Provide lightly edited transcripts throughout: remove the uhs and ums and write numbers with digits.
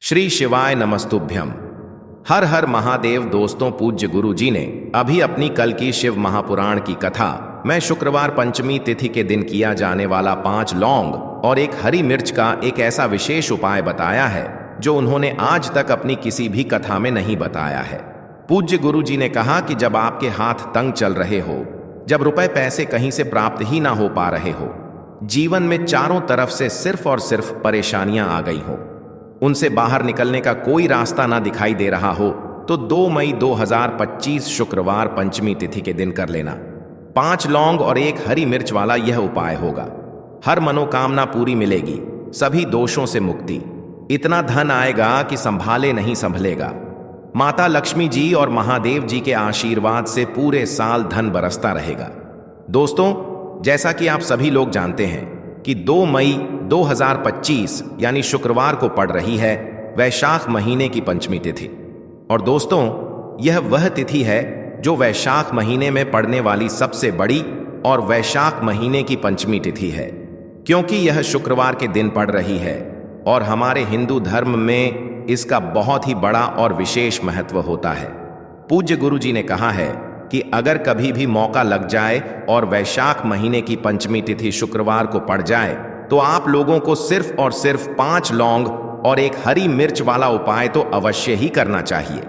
श्री शिवाय नमस्तुभ्यम। हर हर महादेव। दोस्तों, पूज्य गुरु जी ने अभी अपनी कल की शिव महापुराण की कथा में शुक्रवार पंचमी तिथि के दिन किया जाने वाला 5 लौंग और 1 हरी मिर्च का एक ऐसा विशेष उपाय बताया है जो उन्होंने आज तक अपनी किसी भी कथा में नहीं बताया है। पूज्य गुरु जी ने कहा कि जब आपके हाथ तंग चल रहे हो, जब रुपए पैसे कहीं से प्राप्त ही ना हो पा रहे हो, जीवन में चारों तरफ से सिर्फ और सिर्फ परेशानियां आ गई हो, उनसे बाहर निकलने का कोई रास्ता ना दिखाई दे रहा हो, तो 2 मई 2025 शुक्रवार पंचमी तिथि के दिन कर लेना। 5 लौंग और 1 हरी मिर्च वाला यह उपाय होगा। हर मनोकामना पूरी मिलेगी, सभी दोषों से मुक्ति, इतना धन आएगा कि संभाले नहीं संभलेगा। माता लक्ष्मी जी और महादेव जी के आशीर्वाद से पूरे साल धन बरसता रहेगा। दोस्तों, जैसा कि आप सभी लोग जानते हैं कि 2 मई 2025 यानी शुक्रवार को पड़ रही है वैशाख महीने की पंचमी तिथि। और दोस्तों, यह वह तिथि है जो वैशाख महीने में पड़ने वाली सबसे बड़ी और वैशाख महीने की पंचमी तिथि है, क्योंकि यह शुक्रवार के दिन पड़ रही है और हमारे हिंदू धर्म में इसका बहुत ही बड़ा और विशेष महत्व होता है। पूज्य गुरु जी ने कहा है कि अगर कभी भी मौका लग जाए और वैशाख महीने की पंचमी तिथि शुक्रवार को पड़ जाए, तो आप लोगों को सिर्फ और सिर्फ 5 लौंग और 1 हरी मिर्च वाला उपाय तो अवश्य ही करना चाहिए,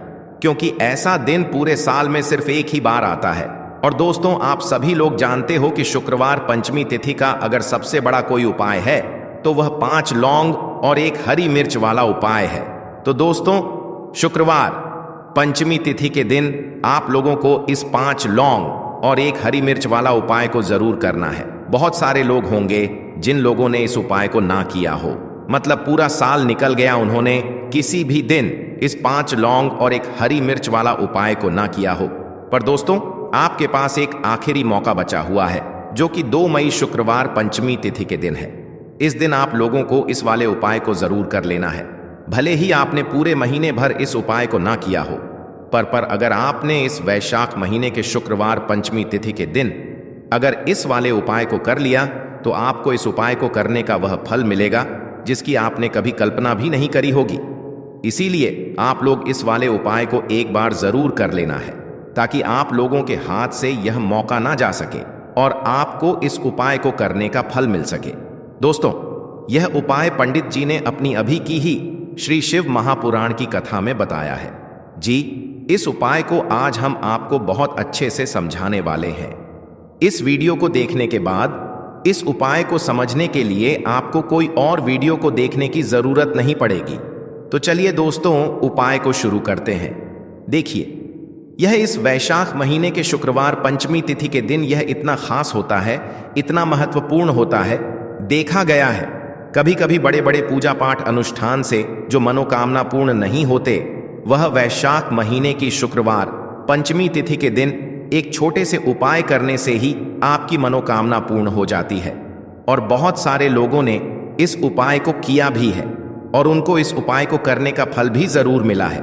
क्योंकि ऐसा दिन पूरे साल में सिर्फ एक ही बार आता है। और दोस्तों, आप सभी लोग जानते हो कि शुक्रवार पंचमी तिथि का अगर सबसे बड़ा कोई उपाय है तो वह 5 लौंग और 1 हरी मिर्च वाला उपाय है। तो दोस्तों, शुक्रवार पंचमी तिथि के दिन आप लोगों को इस 5 लौंग और 1 हरी मिर्च वाला उपाय को जरूर करना है। बहुत सारे लोग होंगे जिन लोगों ने इस उपाय को ना किया हो, मतलब पूरा साल निकल गया, उन्होंने किसी भी दिन इस 5 लौंग और 1 हरी मिर्च वाला उपाय को ना किया हो। पर दोस्तों, आपके पास एक आखिरी मौका बचा हुआ है, जो कि 2 मई शुक्रवार पंचमी तिथि के दिन है। इस दिन आप लोगों को इस वाले उपाय को जरूर कर लेना है। भले ही आपने पूरे महीने भर इस उपाय को ना किया हो, पर अगर आपने इस वैशाख महीने के शुक्रवार पंचमी तिथि के दिन अगर इस वाले उपाय को कर लिया, तो आपको इस उपाय को करने का वह फल मिलेगा जिसकी आपने कभी कल्पना भी नहीं करी होगी। इसीलिए आप लोग इस वाले उपाय को एक बार जरूर कर लेना है, ताकि आप लोगों के हाथ से यह मौका ना जा सके और आपको इस उपाय को करने का फल मिल सके। दोस्तों, यह उपाय पंडित जी ने अपनी अभी की ही श्री शिव महापुराण की कथा में बताया है। जी, इस उपाय को आज हम आपको बहुत अच्छे से समझाने वाले हैं। इस वीडियो को देखने के बाद इस उपाय को समझने के लिए आपको कोई और वीडियो को देखने की जरूरत नहीं पड़ेगी। तो चलिए दोस्तों, उपाय को शुरू करते हैं। देखिए, यह इस वैशाख महीने के शुक्रवार पंचमी तिथि के दिन यह इतना खास होता है, इतना महत्वपूर्ण होता है। देखा गया है कभी कभी बड़े बड़े पूजा पाठ अनुष्ठान से जो मनोकामना पूर्ण नहीं होते, वह वैशाख महीने की शुक्रवार पंचमी तिथि के दिन एक छोटे से उपाय करने से ही आपकी मनोकामना पूर्ण हो जाती है। और बहुत सारे लोगों ने इस उपाय को किया भी है और उनको इस उपाय को करने का फल भी जरूर मिला है।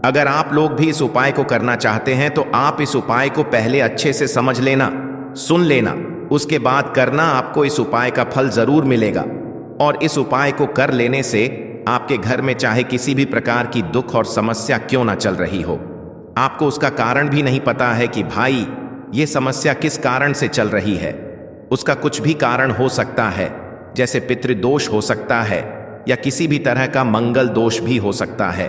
अगर आप लोग भी इस उपाय को करना चाहते हैं तो आप इस उपाय को पहले अच्छे से समझ लेना, सुन लेना, उसके बाद करना। आपको इस उपाय का फल जरूर मिलेगा। और इस उपाय को कर लेने से आपके घर में चाहे किसी भी प्रकार की दुख और समस्या क्यों ना चल रही हो, आपको उसका कारण भी नहीं पता है कि भाई ये समस्या किस कारण से चल रही है, उसका कुछ भी कारण हो सकता है, जैसे पितृदोष हो सकता है या किसी भी तरह का मंगल दोष भी हो सकता है।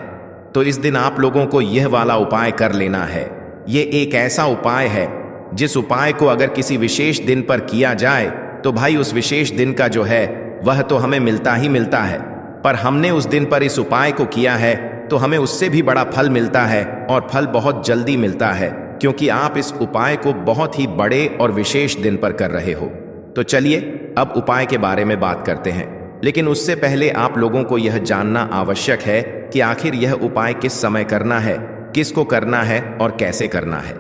तो इस दिन आप लोगों को यह वाला उपाय कर लेना है। ये एक ऐसा उपाय है जिस उपाय को अगर किसी विशेष दिन पर किया जाए तो भाई उस विशेष दिन का जो है वह तो हमें मिलता ही मिलता है, पर हमने उस दिन पर इस उपाय को किया है तो हमें उससे भी बड़ा फल मिलता है और फल बहुत जल्दी मिलता है, क्योंकि आप इस उपाय को बहुत ही बड़े और विशेष दिन पर कर रहे हो। तो चलिए अब उपाय के बारे में बात करते हैं, लेकिन उससे पहले आप लोगों को यह जानना आवश्यक है कि आखिर यह उपाय किस समय करना है, किसको करना है और कैसे करना है।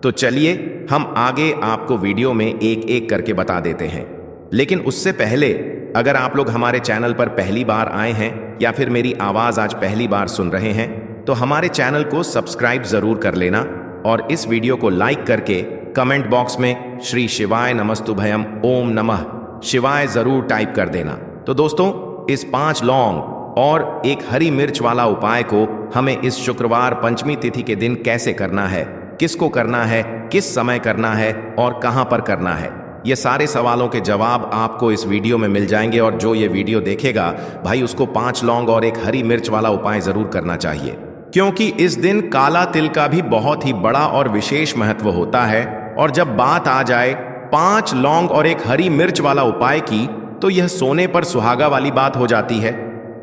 तो चलिए हम आगे आपको वीडियो में एक एक करके बता देते हैं। लेकिन उससे पहले अगर आप लोग हमारे चैनल पर पहली बार आए हैं या फिर मेरी आवाज़ आज पहली बार सुन रहे हैं, तो हमारे चैनल को सब्सक्राइब जरूर कर लेना और इस वीडियो को लाइक करके कमेंट बॉक्स में श्री शिवाय नमस्तुभयम ओम नमः शिवाय जरूर टाइप कर देना। तो दोस्तों, इस 5 लौंग और एक हरी मिर्च वाला उपाय को हमें इस शुक्रवार पंचमी तिथि के दिन कैसे करना है, किसको करना है, किस समय करना है और कहां पर करना है, ये सारे सवालों के जवाब आपको इस वीडियो में मिल जाएंगे। और जो ये वीडियो देखेगा भाई, उसको 5 लौंग और एक हरी मिर्च वाला उपाय जरूर करना चाहिए, क्योंकि इस दिन काला तिल का भी बहुत ही बड़ा और विशेष महत्व होता है। और जब बात आ जाए 5 लौंग और एक हरी मिर्च वाला उपाय की, तो यह सोने पर सुहागा वाली बात हो जाती है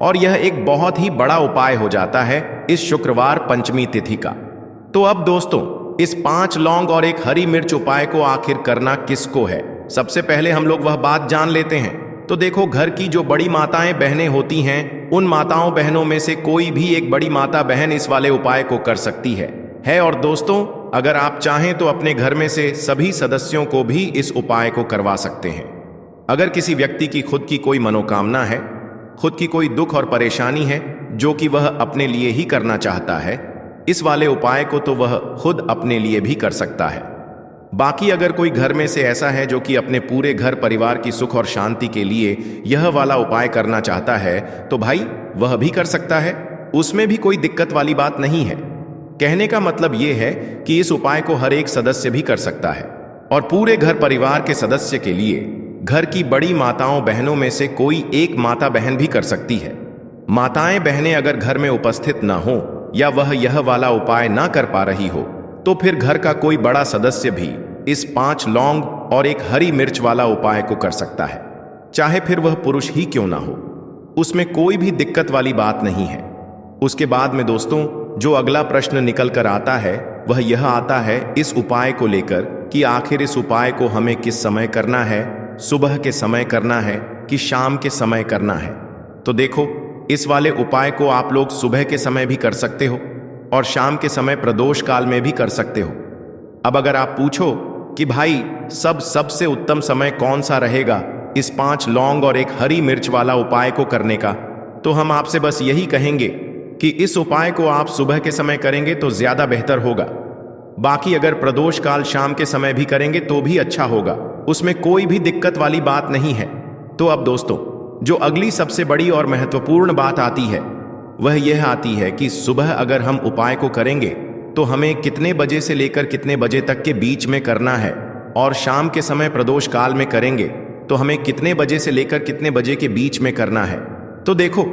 और यह एक बहुत ही बड़ा उपाय हो जाता है इस शुक्रवार पंचमी तिथि का। तो अब दोस्तों, इस 5 लौंग और एक हरी मिर्च उपाय को आखिर करना किसको है, सबसे पहले हम लोग वह बात जान लेते हैं। तो देखो, घर की जो बड़ी माताएं बहनें होती हैं, उन माताओं बहनों में से कोई भी एक बड़ी माता बहन इस वाले उपाय को कर सकती है। और दोस्तों, अगर आप चाहें तो अपने घर में से सभी सदस्यों को भी इस उपाय को करवा सकते हैं। अगर किसी व्यक्ति की खुद की कोई मनोकामना है, खुद की कोई दुख और परेशानी है जो कि वह अपने लिए ही करना चाहता है, इस वाले उपाय को तो वह खुद अपने लिए भी कर सकता है। बाकी अगर कोई घर में से ऐसा है जो कि अपने पूरे घर परिवार की सुख और शांति के लिए यह वाला उपाय करना चाहता है, तो भाई वह भी कर सकता है, उसमें भी कोई दिक्कत वाली बात नहीं है। कहने का मतलब यह है कि इस उपाय को हर एक सदस्य भी कर सकता है और पूरे घर परिवार के सदस्य के लिए घर की बड़ी माताओं बहनों में से कोई एक माता बहन भी कर सकती है। माताएं बहनें अगर घर में उपस्थित ना हो या वह यह वाला उपाय ना कर पा रही हो, तो फिर घर का कोई बड़ा सदस्य भी इस 5 लौंग और एक हरी मिर्च वाला उपाय को कर सकता है, चाहे फिर वह पुरुष ही क्यों ना हो, उसमें कोई भी दिक्कत वाली बात नहीं है। उसके बाद में दोस्तों, जो अगला प्रश्न निकल कर आता है वह यह आता है इस उपाय को लेकर कि आखिर इस उपाय को हमें किस समय करना है, सुबह के समय करना है कि शाम के समय करना है। तो देखो, इस वाले उपाय को आप लोग सुबह के समय भी कर सकते हो और शाम के समय प्रदोष काल में भी कर सकते हो। अब अगर आप पूछो कि भाई सबसे उत्तम समय कौन सा रहेगा इस 5 लौंग और एक हरी मिर्च वाला उपाय को करने का, तो हम आपसे बस यही कहेंगे कि इस उपाय को आप सुबह के समय करेंगे तो ज्यादा बेहतर होगा। बाकी अगर प्रदोष काल शाम के समय भी करेंगे तो भी अच्छा होगा, उसमें कोई भी दिक्कत वाली बात नहीं है। तो अब दोस्तों, जो अगली सबसे बड़ी और महत्वपूर्ण बात आती है वह यह आती है कि सुबह अगर हम उपाय को करेंगे तो हमें कितने बजे से लेकर कितने बजे तक के बीच में करना है, और शाम के समय प्रदोष काल में करेंगे तो हमें कितने बजे से लेकर कितने बजे के बीच में करना है। तो देखो,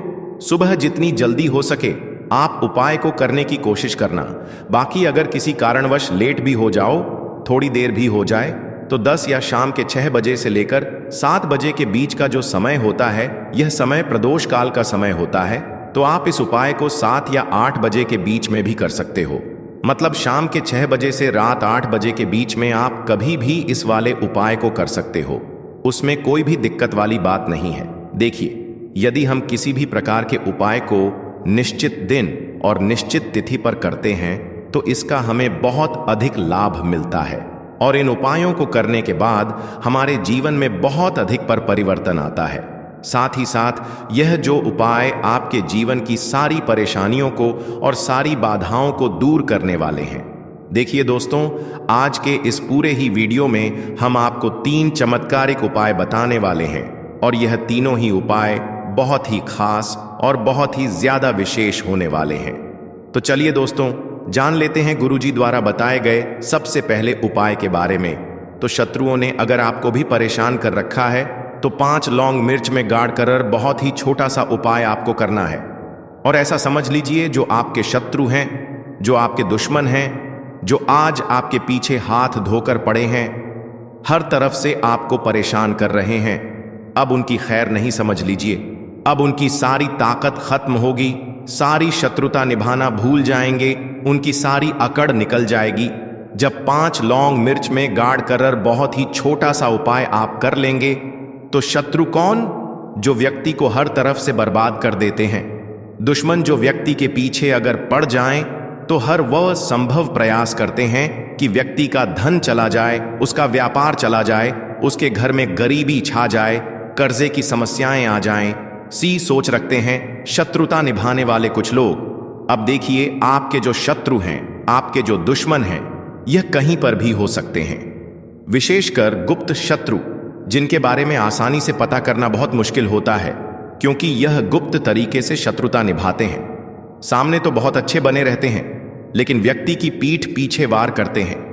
सुबह जितनी जल्दी हो सके आप उपाय को करने की कोशिश करना। बाकी अगर किसी कारणवश लेट भी हो जाओ, थोड़ी देर भी हो जाए, तो 10 या शाम के 6 बजे से लेकर 7 बजे के बीच का जो समय होता है, यह समय प्रदोष काल का समय होता है। तो आप इस उपाय को 7 या 8 बजे के बीच में भी कर सकते हो। मतलब शाम के 6 बजे से रात 8 बजे के बीच में आप कभी भी इस वाले उपाय को कर सकते हो, उसमें कोई भी दिक्कत वाली बात नहीं है। देखिए, यदि हम किसी भी प्रकार के उपाय को निश्चित दिन और निश्चित तिथि पर करते हैं तो इसका हमें बहुत अधिक लाभ मिलता है और इन उपायों को करने के बाद हमारे जीवन में बहुत अधिक परिवर्तन आता है। साथ ही साथ यह जो उपाय आपके जीवन की सारी परेशानियों को और सारी बाधाओं को दूर करने वाले हैं। देखिए दोस्तों, आज के इस पूरे ही वीडियो में हम आपको 3 चमत्कारिक उपाय बताने वाले हैं और यह तीनों ही उपाय बहुत ही खास और बहुत ही ज्यादा विशेष होने वाले हैं। तो चलिए दोस्तों, जान लेते हैं गुरुजी द्वारा बताए गए सबसे पहले उपाय के बारे में। तो शत्रुओं ने अगर आपको भी परेशान कर रखा है तो 5 लौंग मिर्च में गाड़ कर बहुत ही छोटा सा उपाय आपको करना है। और ऐसा समझ लीजिए, जो आपके शत्रु हैं, जो आपके दुश्मन हैं, जो आज आपके पीछे हाथ धोकर पड़े हैं, हर तरफ से आपको परेशान कर रहे हैं, अब उनकी खैर नहीं समझ लीजिए। अब उनकी सारी ताकत खत्म होगी, सारी शत्रुता निभाना भूल जाएंगे, उनकी सारी अकड़ निकल जाएगी। जब 5 लौंग मिर्च में गाड़ कर बहुत ही छोटा सा उपाय आप कर लेंगे तो शत्रु कौन? जो व्यक्ति को हर तरफ से बर्बाद कर देते हैं, दुश्मन जो व्यक्ति के पीछे अगर पड़ जाएं तो हर वह संभव प्रयास करते हैं कि व्यक्ति का धन चला जाए, उसका व्यापार चला जाए, उसके घर में गरीबी छा जाए, कर्जे की समस्याएं आ जाएं, सोच रखते हैं शत्रुता निभाने वाले कुछ लोग। अब देखिए, आपके जो शत्रु हैं, आपके जो दुश्मन हैं, यह कहीं पर भी हो सकते हैं। विशेषकर गुप्त शत्रु, जिनके बारे में आसानी से पता करना बहुत मुश्किल होता है, क्योंकि यह गुप्त तरीके से शत्रुता निभाते हैं। सामने तो बहुत अच्छे बने रहते हैं, लेकिन व्यक्ति की पीठ पीछे वार करते हैं।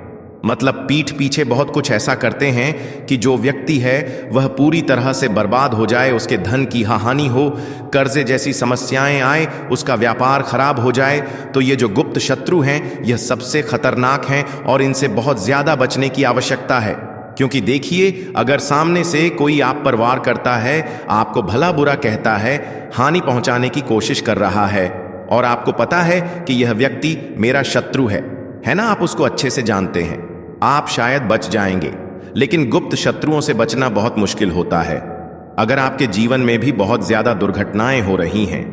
मतलब पीठ पीछे बहुत कुछ ऐसा करते हैं कि जो व्यक्ति है वह पूरी तरह से बर्बाद हो जाए, उसके धन की हानि हो, कर्जे जैसी समस्याएं आए, उसका व्यापार खराब हो जाए। तो ये जो गुप्त शत्रु हैं यह सबसे खतरनाक हैं और इनसे बहुत ज्यादा बचने की आवश्यकता है। क्योंकि देखिए, अगर सामने से कोई आप पर वार करता है, आपको भला बुरा कहता है, हानि पहुंचाने की कोशिश कर रहा है, और आपको पता है कि यह व्यक्ति मेरा शत्रु है ना, आप उसको अच्छे से जानते हैं, आप शायद बच जाएंगे। लेकिन गुप्त शत्रुओं से बचना बहुत मुश्किल होता है। अगर आपके जीवन में भी बहुत ज्यादा दुर्घटनाएं हो रही हैं,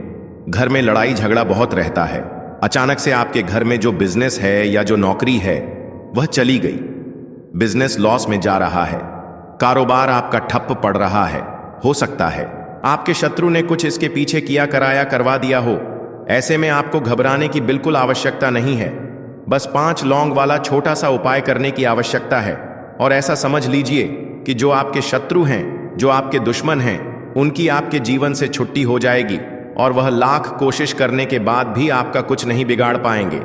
घर में लड़ाई झगड़ा बहुत रहता है, अचानक से आपके घर में जो बिजनेस है या जो नौकरी है वह चली गई, बिजनेस लॉस में जा रहा है, कारोबार आपका ठप्प पड़ रहा है, हो सकता है आपके शत्रु ने कुछ इसके पीछे किया कराया करवा दिया हो। ऐसे में आपको घबराने की बिल्कुल आवश्यकता नहीं है। बस 5 लौंग वाला छोटा सा उपाय करने की आवश्यकता है। और ऐसा समझ लीजिए कि जो आपके शत्रु हैं, जो आपके दुश्मन हैं, उनकी आपके जीवन से छुट्टी हो जाएगी और वह लाख कोशिश करने के बाद भी आपका कुछ नहीं बिगाड़ पाएंगे।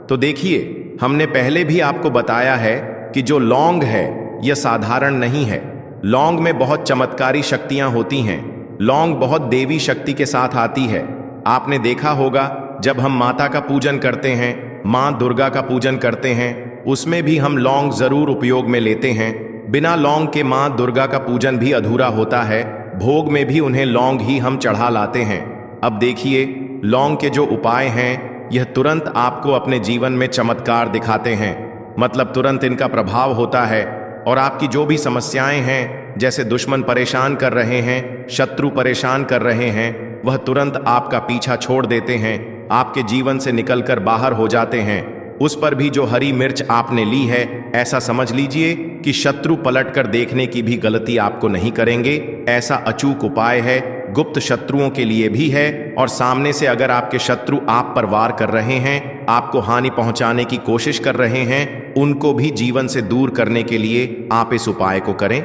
तो देखिए, हमने पहले भी आपको बताया है कि जो लौंग है यह साधारण नहीं है। लौंग में बहुत चमत्कारी शक्तियां होती हैं। लौंग बहुत देवी शक्ति के साथ आती है। आपने देखा होगा, जब हम माता का पूजन करते हैं, माँ दुर्गा का पूजन करते हैं, उसमें भी हम लौंग जरूर उपयोग में लेते हैं। बिना लौंग के माँ दुर्गा का पूजन भी अधूरा होता है। भोग में भी उन्हें लौंग ही हम चढ़ा लाते हैं। अब देखिए, लौंग के जो उपाय हैं यह तुरंत आपको अपने जीवन में चमत्कार दिखाते हैं। मतलब तुरंत इनका प्रभाव होता है और आपकी जो भी समस्याएं हैं, जैसे दुश्मन परेशान कर रहे हैं, शत्रु परेशान कर रहे हैं, वह तुरंत आपका पीछा छोड़ देते हैं, आपके जीवन से निकलकर बाहर हो जाते हैं। उस पर भी जो हरी मिर्च आपने ली है, ऐसा समझ लीजिए कि शत्रु पलटकर देखने की भी गलती आपको नहीं करेंगे। ऐसा अचूक उपाय है, गुप्त शत्रुओं के लिए भी है। और सामने से अगर आपके शत्रु आप पर वार कर रहे हैं, आपको हानि पहुंचाने की कोशिश कर रहे हैं, उनको भी जीवन से दूर करने के लिए आप इस उपाय को करें।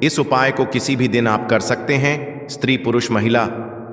इस उपाय को किसी भी दिन आप कर सकते हैं। स्त्री पुरुष महिला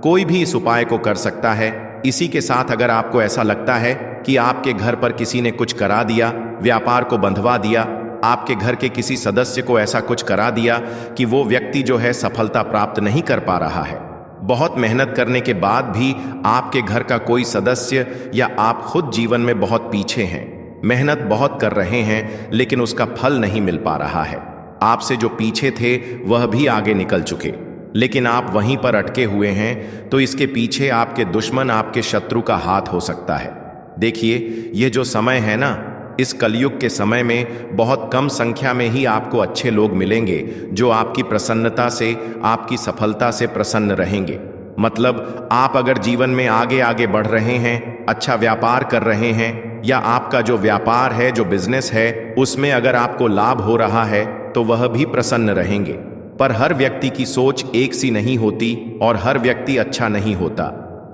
कोई भी इस उपाय को कर सकता है। इसी के साथ अगर आपको ऐसा लगता है कि आपके घर पर किसी ने कुछ करा दिया, व्यापार को बंधवा दिया, आपके घर के किसी सदस्य को ऐसा कुछ करा दिया कि वो व्यक्ति जो है सफलता प्राप्त नहीं कर पा रहा है, बहुत मेहनत करने के बाद भी आपके घर का कोई सदस्य या आप खुद जीवन में बहुत पीछे हैं, मेहनत बहुत कर रहे हैं लेकिन उसका फल नहीं मिल पा रहा है, आपसे जो पीछे थे वह भी आगे निकल चुके, लेकिन आप वहीं पर अटके हुए हैं, तो इसके पीछे आपके दुश्मन, आपके शत्रु का हाथ हो सकता है। देखिए, ये जो समय है ना, इस कलयुग के समय में बहुत कम संख्या में ही आपको अच्छे लोग मिलेंगे जो आपकी प्रसन्नता से, आपकी सफलता से प्रसन्न रहेंगे। मतलब आप अगर जीवन में आगे आगे बढ़ रहे हैं, अच्छा व्यापार कर रहे हैं, या आपका जो व्यापार है, जो बिजनेस है, उसमें अगर आपको लाभ हो रहा है, तो वह भी प्रसन्न रहेंगे। पर हर व्यक्ति की सोच एक सी नहीं होती और हर व्यक्ति अच्छा नहीं होता।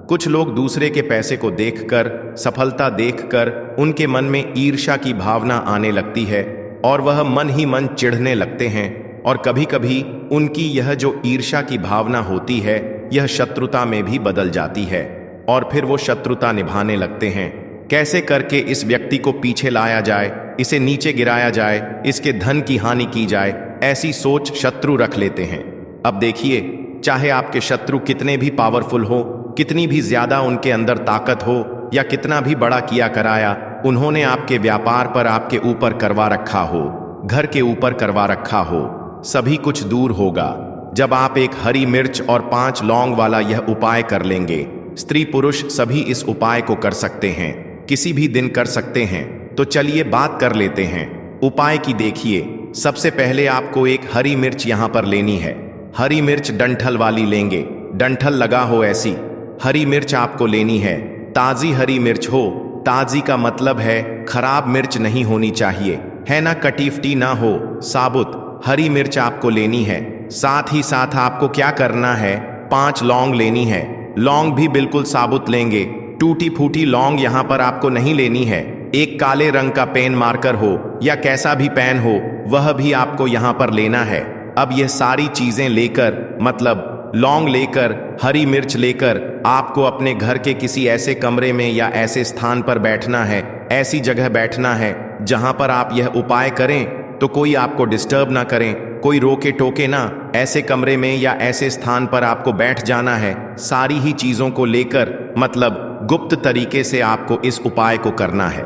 कुछ लोग दूसरे के पैसे को देखकर, सफलता देखकर उनके मन में ईर्ष्या की भावना आने लगती है और वह मन ही मन चिढ़ने लगते हैं। और कभी कभी उनकी यह जो ईर्ष्या की भावना होती है, यह शत्रुता में भी बदल जाती है और फिर वो शत्रुता निभाने लगते हैं। कैसे करके इस व्यक्ति को पीछे लाया जाए, इसे नीचे गिराया जाए, इसके धन की हानि की जाए, ऐसी सोच शत्रु रख लेते हैं। अब देखिए, चाहे आपके शत्रु कितने भी पावरफुल हो, कितनी भी ज्यादा उनके अंदर ताकत हो, या कितना भी बड़ा किया कराया उन्होंने आपके व्यापार पर, आपके ऊपर करवा रखा हो, घर के ऊपर करवा रखा हो, सभी कुछ दूर होगा जब आप एक हरी मिर्च और 5 लौंग वाला यह उपाय कर लेंगे। स्त्री पुरुष सभी इस उपाय को कर सकते हैं, किसी भी दिन कर सकते हैं। तो चलिए बात कर लेते हैं उपाय की। देखिए, सबसे पहले आपको एक हरी मिर्च यहां पर लेनी है। हरी मिर्च डंठल वाली लेंगे, डंठल लगा हो ऐसी हरी मिर्च आपको लेनी है। ताजी हरी मिर्च हो, ताजी का मतलब है खराब मिर्च नहीं होनी चाहिए, है ना, कटीफटी ना हो, साबुत हरी मिर्च आपको लेनी है। साथ ही साथ आपको क्या करना है, 5 लौंग लेनी है। लौंग भी बिल्कुल साबुत लेंगे, टूटी फूटी लौंग यहां पर आपको नहीं लेनी है। एक काले रंग का पेन मार्कर हो या कैसा भी पेन हो, वह भी आपको यहां पर लेना है। अब यह सारी चीजें लेकर, मतलब लौंग लेकर, हरी मिर्च लेकर आपको अपने घर के किसी ऐसे कमरे में या ऐसे स्थान पर बैठना है, ऐसी जगह बैठना है जहां पर आप यह उपाय करें तो कोई आपको डिस्टर्ब ना करें, कोई रोके टोके ना। ऐसे कमरे में या ऐसे स्थान पर आपको बैठ जाना है। सारी ही चीजों को लेकर, मतलब गुप्त तरीके से आपको इस उपाय को करना है।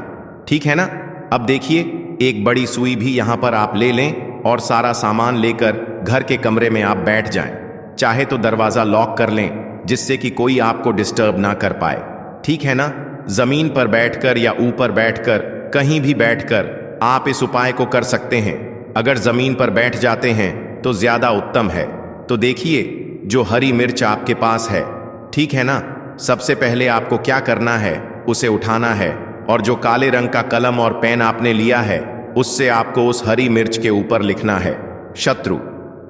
ठीक है ना? अब देखिए, एक बड़ी सुई भी यहां पर आप ले लें और सारा सामान लेकर घर के कमरे में आप बैठ जाएं। चाहे तो दरवाजा लॉक कर लें जिससे कि कोई आपको डिस्टर्ब ना कर पाए। ठीक है ना? जमीन पर बैठकर या ऊपर बैठकर, कहीं भी बैठकर आप इस उपाय को कर सकते हैं। अगर जमीन पर बैठ जाते हैं तो ज्यादा उत्तम है। तो देखिए, जो हरी मिर्च आपके पास है, ठीक है ना, सबसे पहले आपको क्या करना है, उसे उठाना है और जो काले रंग का कलम और पेन आपने लिया है उससे आपको उस हरी मिर्च के ऊपर लिखना है शत्रु।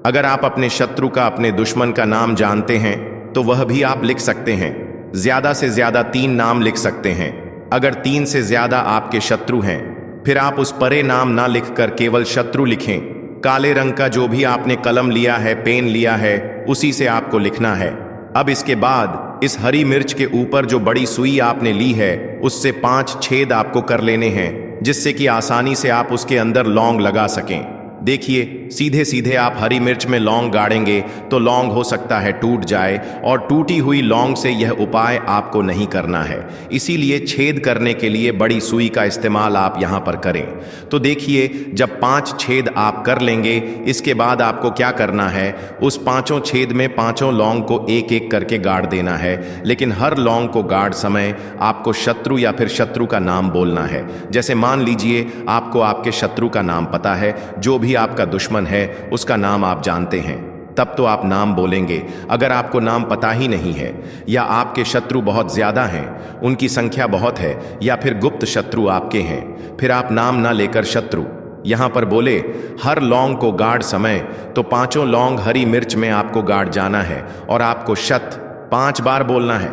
अगर आप अपने शत्रु का, अपने दुश्मन का नाम जानते हैं तो वह भी आप लिख सकते हैं। ज्यादा से ज्यादा 3 नाम लिख सकते हैं। अगर 3 से ज्यादा आपके शत्रु हैं फिर आप उस परे नाम ना लिखकर केवल शत्रु लिखें। काले रंग का जो भी आपने कलम लिया है, पेन लिया है, उसी से आपको लिखना है। अब इसके बाद इस हरी मिर्च के ऊपर जो बड़ी सुई आपने ली है उससे 5 छेद आपको कर लेने हैं जिससे कि आसानी से आप उसके अंदर लौंग लगा सकें। देखिए, सीधे सीधे आप हरी मिर्च में लौंग गाड़ेंगे तो लौंग हो सकता है टूट जाए, और टूटी हुई लौंग से यह उपाय आपको नहीं करना है। इसीलिए छेद करने के लिए बड़ी सुई का इस्तेमाल आप यहाँ पर करें। तो देखिए, जब 5 छेद आप कर लेंगे, इसके बाद आपको क्या करना है, उस 5 छेद में 5 लौंग को एक एक करके गाड़ देना है। लेकिन हर लौंग को गाड़ समय आपको शत्रु या फिर शत्रु का नाम बोलना है। जैसे मान लीजिए आपको आपके शत्रु का नाम पता है, जो भी आपका दुश्मन है उसका नाम आप जानते हैं, तब तो आप नाम बोलेंगे। अगर आपको नाम पता ही नहीं है या आपके शत्रु बहुत ज्यादा हैं, उनकी संख्या बहुत है, या फिर गुप्त शत्रु आपके हैं, फिर आप नाम ना लेकर शत्रु यहां पर बोले। हर लौंग को गाड़ समय तो 5 लौंग हरी मिर्च में आपको गाड़ जाना है और आपको शत 5 बार बोलना है।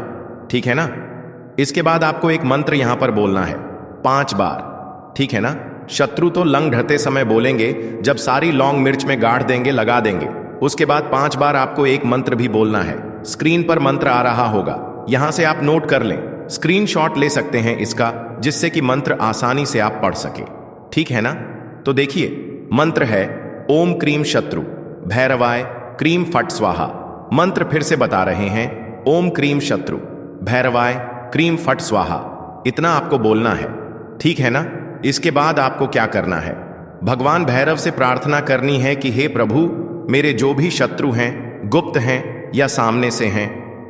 ठीक है ना? इसके बाद आपको एक मंत्र यहां पर बोलना है 5 बार। ठीक है ना? शत्रु तो लंग ढते समय बोलेंगे, जब सारी लौंग मिर्च में गाड़ देंगे, लगा देंगे। उसके बाद 5 बार आपको एक मंत्र भी बोलना है। स्क्रीन पर मंत्र आ रहा होगा, यहां से आप नोट कर लें, स्क्रीनशॉट ले सकते हैं इसका, जिससे कि मंत्र आसानी से आप पढ़ सके। ठीक है ना? तो देखिए, मंत्र है ओम क्रीम शत्रु भैरवाय क्रीम फट स्वाहा। मंत्र फिर से बता रहे हैं, ओम क्रीम शत्रु भैरवाय क्रीम फट स्वाहा। इतना आपको बोलना है। ठीक है ना? इसके बाद आपको क्या करना है, भगवान भैरव से प्रार्थना करनी है कि हे प्रभु, मेरे जो भी शत्रु हैं, गुप्त हैं या सामने से हैं,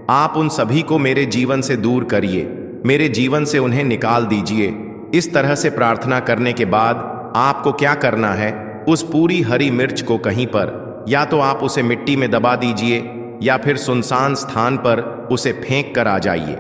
आप उन सभी को मेरे जीवन से दूर करिए, मेरे जीवन से उन्हें निकाल दीजिए। इस तरह से प्रार्थना करने के बाद आपको क्या करना है, उस पूरी हरी मिर्च को कहीं पर या तो आप उसे मिट्टी में दबा दीजिए या फिर सुनसान स्थान पर उसे फेंक कर आ जाइए।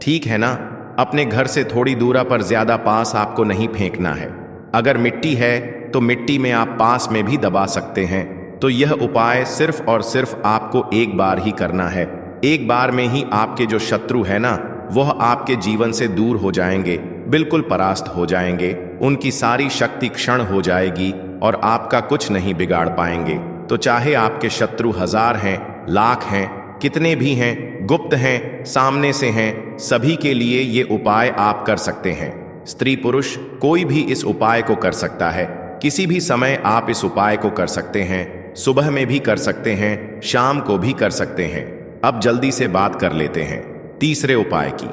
ठीक है ना? अपने घर से थोड़ी दूरा पर ज्यादा पास आपको नहीं फेंकना है। अगर मिट्टी है तो मिट्टी में आप पास में भी दबा सकते हैं। तो यह उपाय सिर्फ और सिर्फ आपको एक बार ही करना है। एक बार में ही आपके जो शत्रु है ना, वह आपके जीवन से दूर हो जाएंगे, बिल्कुल परास्त हो जाएंगे। उनकी सारी शक्ति क्षण हो जाएगी और आपका कुछ नहीं बिगाड़ पाएंगे। तो चाहे आपके शत्रु 1000 हैं, लाख हैं, कितने भी हैं, गुप्त हैं, सामने से हैं, सभी के लिए ये उपाय आप कर सकते हैं। स्त्री पुरुष कोई भी इस उपाय को कर सकता है। किसी भी समय आप इस उपाय को कर सकते हैं। सुबह में भी कर सकते हैं, शाम को भी कर सकते हैं। अब जल्दी से बात कर लेते हैं तीसरे उपाय की।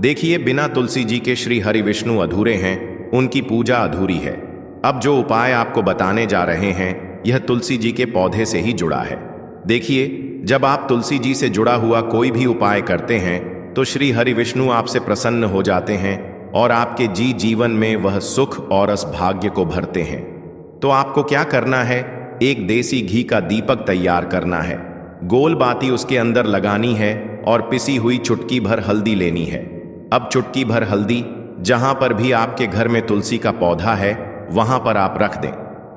देखिए, बिना तुलसी जी के श्री हरि विष्णु अधूरे हैं, उनकी पूजा अधूरी है। अब जो उपाय आपको बताने जा रहे हैं, यह तुलसी जी के पौधे से ही जुड़ा है। देखिए, जब आप तुलसी जी से जुड़ा हुआ कोई भी उपाय करते हैं तो श्री हरि विष्णु आपसे प्रसन्न हो जाते हैं और आपके जीवन में वह सुख और भाग्य को भरते हैं। तो आपको क्या करना है, एक देसी घी का दीपक तैयार करना है, गोल बाती उसके अंदर लगानी है और पिसी हुई चुटकी भर हल्दी लेनी है। अब चुटकी भर हल्दी जहां पर भी आपके घर में तुलसी का पौधा है वहां पर आप रख दें।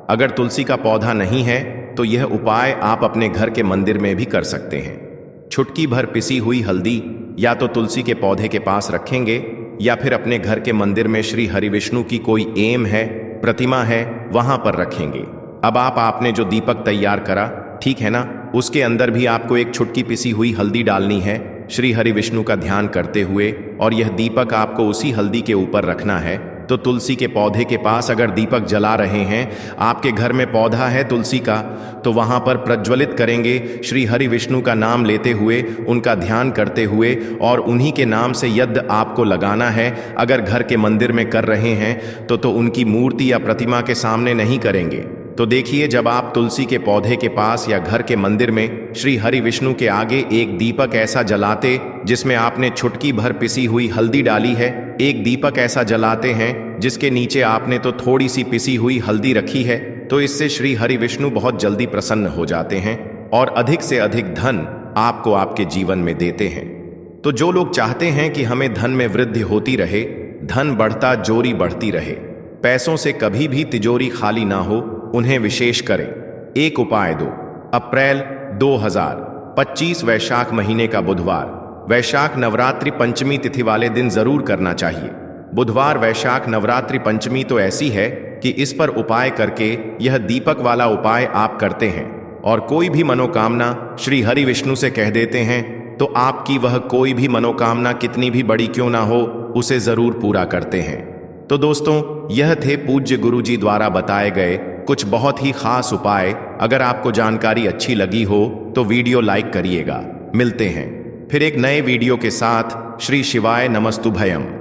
अगर तुलसी का पौधा नहीं है तो यह उपाय आप अपने घर के मंदिर में भी कर सकते हैं। चुटकी भर पिसी हुई हल्दी या तो तुलसी के पौधे के पास रखेंगे या फिर अपने घर के मंदिर में श्री हरि विष्णु की कोई एम है, प्रतिमा है, वहां पर रखेंगे। अब आपने जो दीपक तैयार करा, ठीक है ना, उसके अंदर भी आपको एक छुटकी पिसी हुई हल्दी डालनी है श्री हरि विष्णु का ध्यान करते हुए, और यह दीपक आपको उसी हल्दी के ऊपर रखना है। तो तुलसी के पौधे के पास अगर दीपक जला रहे हैं, आपके घर में पौधा है तुलसी का, तो वहां पर प्रज्वलित करेंगे श्री हरि विष्णु का नाम लेते हुए, उनका ध्यान करते हुए, और उन्हीं के नाम से यज्ञ आपको लगाना है। अगर घर के मंदिर में कर रहे हैं तो उनकी मूर्ति या प्रतिमा के सामने नहीं करेंगे। तो देखिए, जब आप तुलसी के पौधे के पास या घर के मंदिर में श्री हरि विष्णु के आगे एक दीपक ऐसा जलाते जिसमें आपने छुटकी भर पिसी हुई हल्दी डाली है, एक दीपक ऐसा जलाते हैं जिसके नीचे आपने तो थोड़ी सी पिसी हुई हल्दी रखी है, तो इससे श्री हरि विष्णु बहुत जल्दी प्रसन्न हो जाते हैं और अधिक से अधिक धन आपको आपके जीवन में देते हैं। तो जो लोग चाहते हैं कि हमें धन में वृद्धि होती रहे, धन बढ़ता जोरी बढ़ती रहे, पैसों से कभी भी तिजोरी खाली ना हो, उन्हें विशेष करें एक उपाय दो। अप्रैल 2025 वैशाख महीने का बुधवार, वैशाख नवरात्रि पंचमी तिथि वाले दिन जरूर करना चाहिए। बुधवार वैशाख नवरात्रि पंचमी तो ऐसी है कि इस पर उपाय करके यह दीपक वाला उपाय आप करते हैं और कोई भी मनोकामना श्री हरि विष्णु से कह देते हैं, तो आपकी वह कोई भी मनोकामना कितनी भी बड़ी क्यों ना हो, उसे जरूर पूरा करते हैं। तो दोस्तों, यह थे पूज्य गुरुजी द्वारा बताए गए कुछ बहुत ही खास उपाय। अगर आपको जानकारी अच्छी लगी हो तो वीडियो लाइक करिएगा। मिलते हैं फिर एक नए वीडियो के साथ। श्री शिवाय नमस्तुभयम।